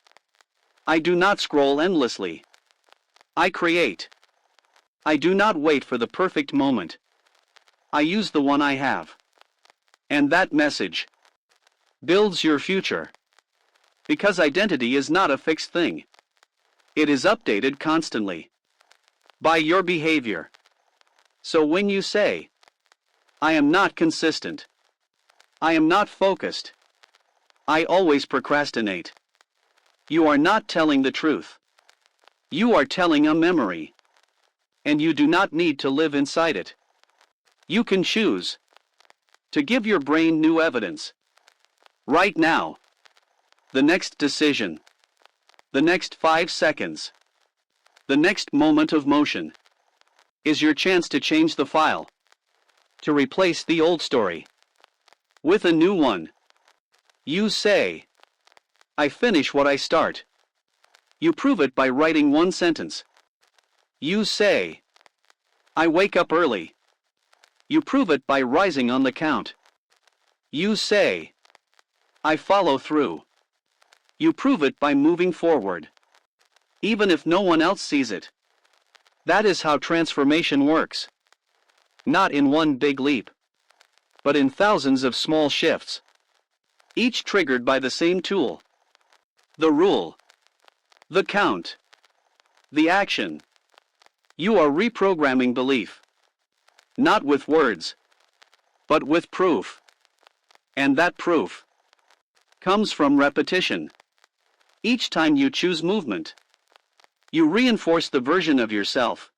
I do not scroll endlessly. I create. I do not wait for the perfect moment. I use the one I have. And that message builds your future. Because identity is not a fixed thing. It is updated constantly. By your behavior. So when you say, I am not consistent. I am not focused. I always procrastinate. You are not telling the truth. You are telling a memory. And you do not need to live inside it. You can choose to give your brain new evidence. Right now. The next decision. The next 5 seconds. The next moment of motion is your chance to change the file. To replace the old story with a new one. You say, I finish what I start. You prove it by writing one sentence. You say, I wake up early. You prove it by rising on the count. You say, I follow through. You prove it by moving forward. Even if no one else sees it. That is how transformation works. Not in one big leap, but in thousands of small shifts. Each triggered by the same tool. The rule. The count. The action. You are reprogramming belief. Not with words, but with proof. And that proof comes from repetition. Each time you choose movement, you reinforce the version of yourself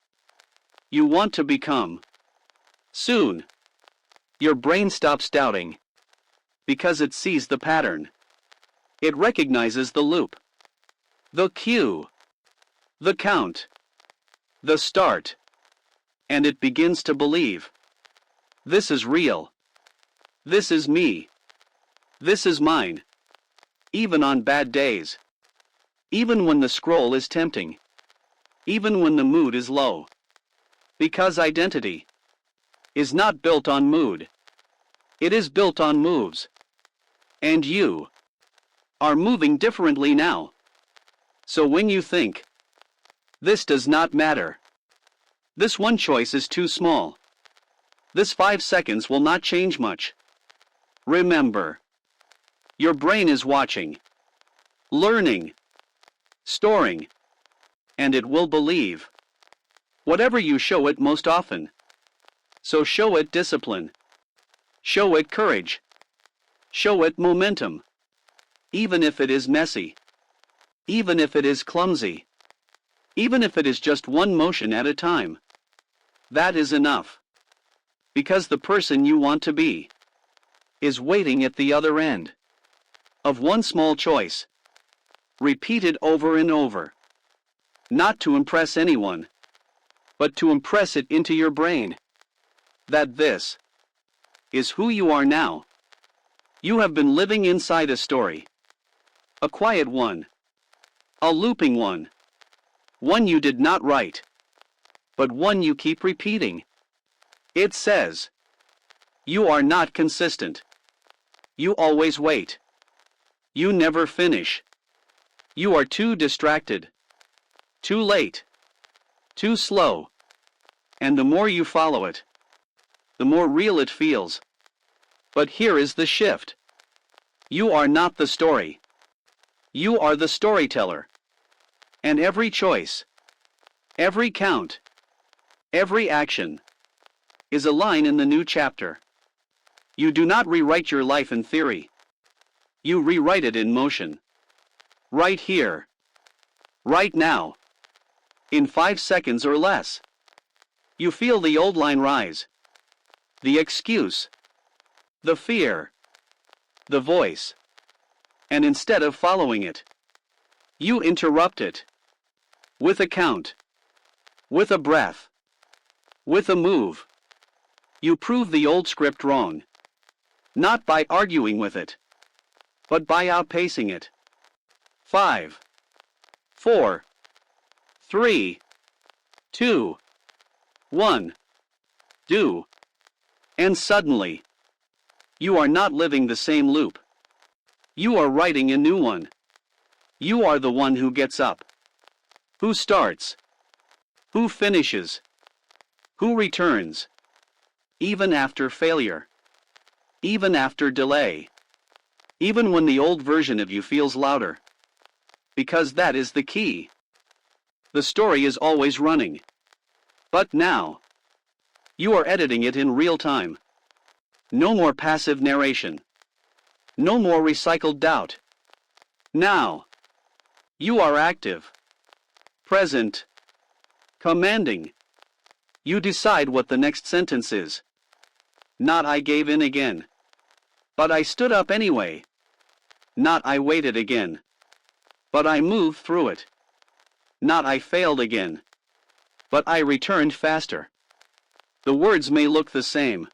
you want to become. Soon, your brain stops doubting because it sees the pattern. It recognizes the loop, the cue, the count, the start, and it begins to believe. This is real. This is me. This is mine. Even on bad days. Even when the scroll is tempting. Even when the mood is low. Because identity is not built on mood. It is built on moves. And you are moving differently now. So when you think, this does not matter. This one choice is too small. This 5 seconds will not change much. Remember, Your brain is watching, learning, storing, and it will believe whatever you show it most often. So show it discipline. Show it courage. Show it momentum. Even if it is messy. Even if it is clumsy. Even if it is just one motion at a time. That is enough. Because the person you want to be is waiting at the other end of one small choice. Repeated over and over. Not to impress anyone, but to impress it into your brain that this is who you are now. You have been living inside a story. A quiet one. A looping one. One you did not write, but one you keep repeating. It says, you are not consistent. You always wait. You never finish. You are too distracted. Too late. Too slow. And the more you follow it, the more real it feels. But here is the shift. You are not the story. You are the storyteller. And every choice, every count, every action, is a line in the new chapter. You do not rewrite your life in theory. You rewrite it in motion. Right here. Right now. In 5 seconds or less. You feel the old line rise. The excuse. The fear. The voice. And instead of following it, you interrupt it. With a count. With a breath. With a move. You prove the old script wrong. Not by arguing with it, but by outpacing it. 5, 4, 3, 2, 1. Do. And suddenly, you are not living the same loop. You are writing a new one. You are the one who gets up. Who starts. Who finishes. Who returns. Even after failure. Even after delay. Even when the old version of you feels louder. Because that is the key. The story is always running. But now, you are editing it in real time. No more passive narration. No more recycled doubt. Now, you are active. Present. Commanding. You decide what the next sentence is. Not I gave in again. But I stood up anyway. Not I waited again. But I moved through it. Not I failed again. But I returned faster. The words may look the same,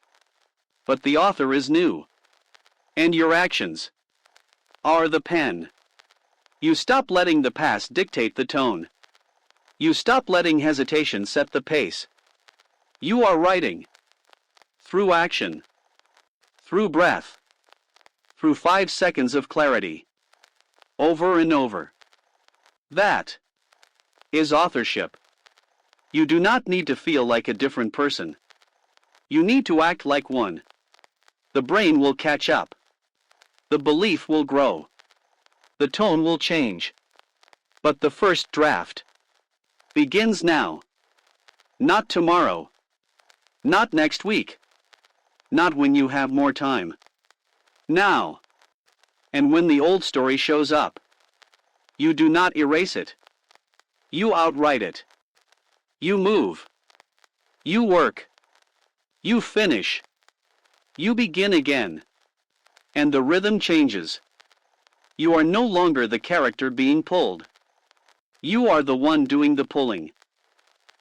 but the author is new. And your actions are the pen. You stop letting the past dictate the tone. You stop letting hesitation set the pace. You are writing. Through action. Through breath. Through 5 seconds of clarity. Over and over. That is authorship. You do not need to feel like a different person. You need to act like one. The brain will catch up. The belief will grow. The tone will change. But the first draft begins now. Not tomorrow. Not next week. Not when you have more time. Now. And when the old story shows up, you do not erase it. You outright it. You move. You work. You finish. You begin again. And the rhythm changes. You are no longer the character being pulled. You are the one doing the pulling.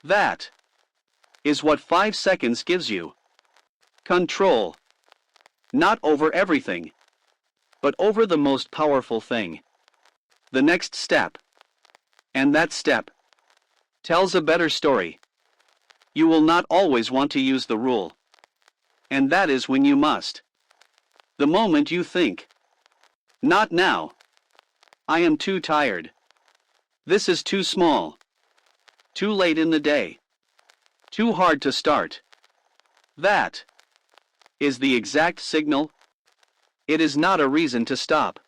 That is what 5 seconds gives you. Control. Not over everything, but over the most powerful thing. The next step. And that step tells a better story. You will not always want to use the rule. And that is when you must. The moment you think, not now. I am too tired. This is too small. Too late in the day. Too hard to start. That is the exact signal. It is not a reason to stop.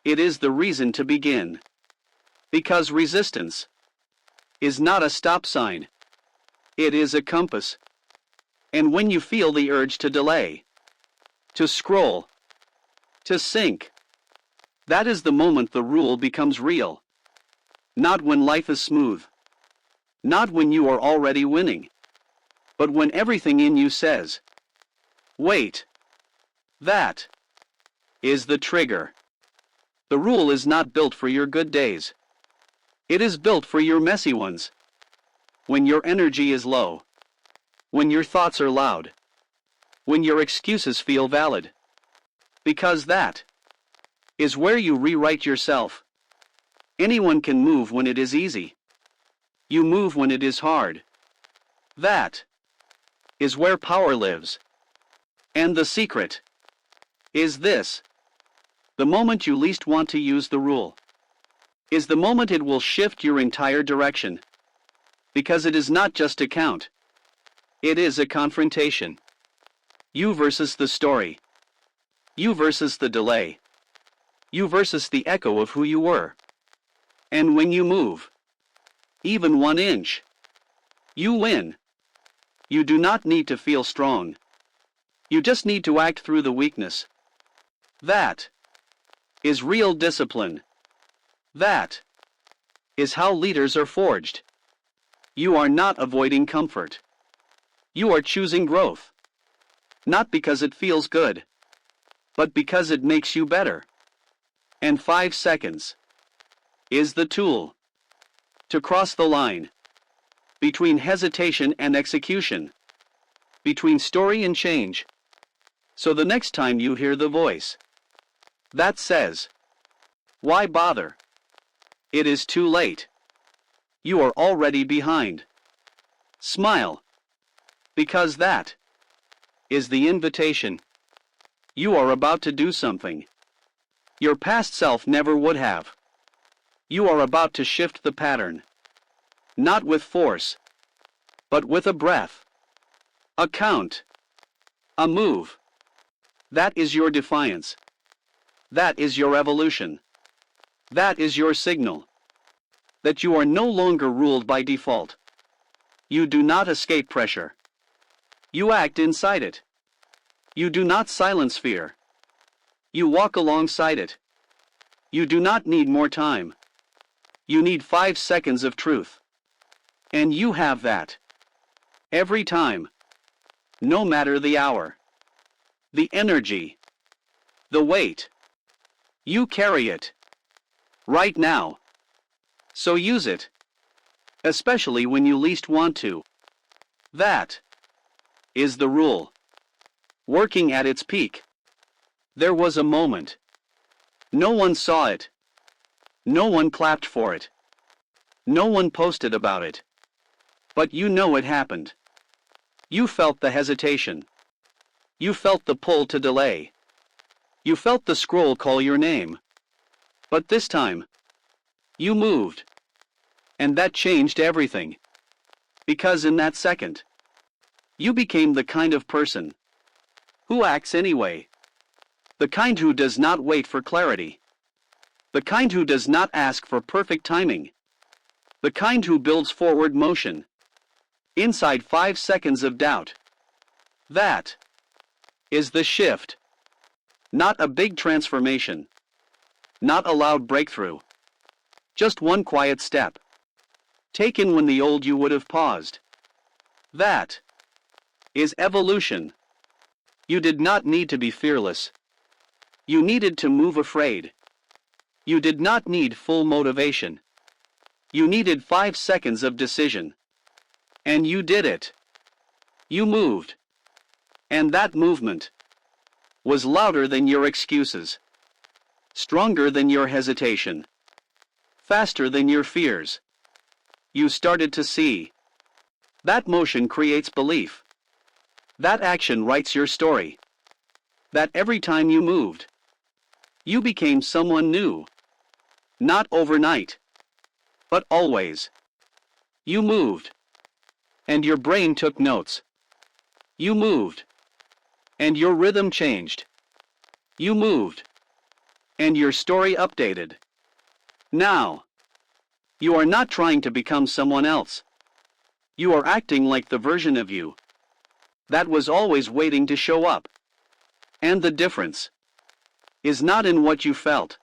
It is the reason to begin. Because resistance is not a stop sign. It is a compass. And when you feel the urge to delay, to scroll, to sink, that is the moment the rule becomes real. Not when life is smooth. Not when you are already winning. But when everything in you says, wait. That is the trigger. The rule is not built for your good days. It is built for your messy ones. When your energy is low. When your thoughts are loud. When your excuses feel valid. Because that is where you rewrite yourself. Anyone can move when it is easy. You move when it is hard. That is where power lives. And the secret is this. The moment you least want to use the rule is the moment it will shift your entire direction. Because it is not just a count. It is a confrontation. You versus the story. You versus the delay. You versus the echo of who you were. And when you move, even 1 inch, you win. You do not need to feel strong. You just need to act through the weakness. That is real discipline. That is how leaders are forged. You are not avoiding comfort. You are choosing growth. Not because it feels good, but because it makes you better. And 5 seconds is the tool to cross the line between hesitation and execution, between story and change. So the next time you hear the voice that says, why bother? It is too late. You are already behind. Smile. Because that is the invitation. You are about to do something your past self never would have. You are about to shift the pattern. Not with force, but with a breath. A count. A move. That is your defiance. That is your evolution. That is your signal that you are no longer ruled by default. You do not escape pressure. You act inside it. You do not silence fear. You walk alongside it. You do not need more time. You need 5 seconds of truth. And you have that. Every time. No matter the hour. The energy. The weight. You carry it. Right now. So use it. Especially when you least want to. That is the rule. Working at its peak. There was a moment. No one saw it. No one clapped for it. No one posted about it. But you know it happened. You felt the hesitation. You felt the pull to delay. You felt the scroll call your name. But this time, you moved. And that changed everything. Because in that second, you became the kind of person who acts anyway. The kind who does not wait for clarity. The kind who does not ask for perfect timing. The kind who builds forward motion. Inside 5 seconds of doubt. That is the shift. Not a big transformation. Not a loud breakthrough. Just one quiet step. Taken when the old you would have paused. That is evolution. You did not need to be fearless. You needed to move afraid. You did not need full motivation. You needed 5 seconds of decision. And you did it. You moved. And that movement was louder than your excuses. Stronger than your hesitation. Faster than your fears. You started to see. That motion creates belief. That action writes your story. That every time you moved, you became someone new. Not overnight, but always. You moved. And your brain took notes. You moved. And your rhythm changed. You moved. And your story updated. Now, you are not trying to become someone else. You are acting like the version of you that was always waiting to show up. And the difference is not in what you felt,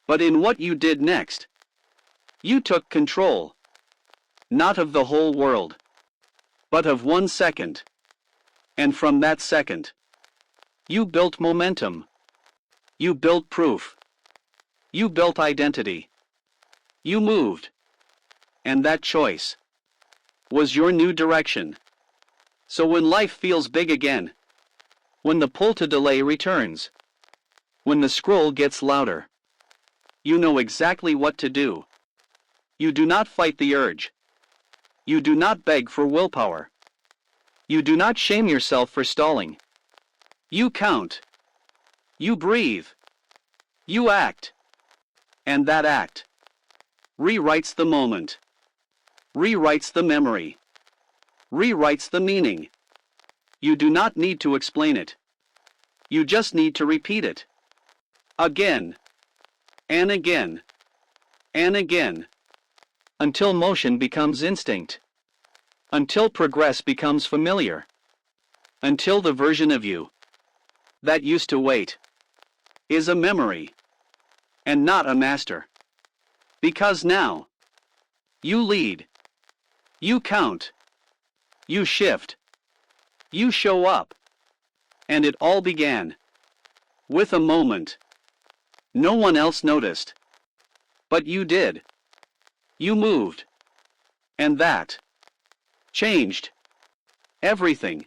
but in what you did next. You took control, not of the whole world, but of 1 second. And from that second, you built momentum. You built proof. You built identity. You moved. And that choice was your new direction. So when life feels big again, when the pull to delay returns, when the scroll gets louder, you know exactly what to do. You do not fight the urge. You do not beg for willpower. You do not shame yourself for stalling. You count. You breathe. You act. And that act rewrites the moment, rewrites the memory, rewrites the meaning. You do not need to explain it. You just need to repeat it. Again. And again. And again. Until motion becomes instinct. Until progress becomes familiar. Until the version of you that used to wait is a memory and not a master. Because now, you lead. You count. You shift. You show up. And it all began with a moment no one else noticed. But you did. You moved. And that changed everything.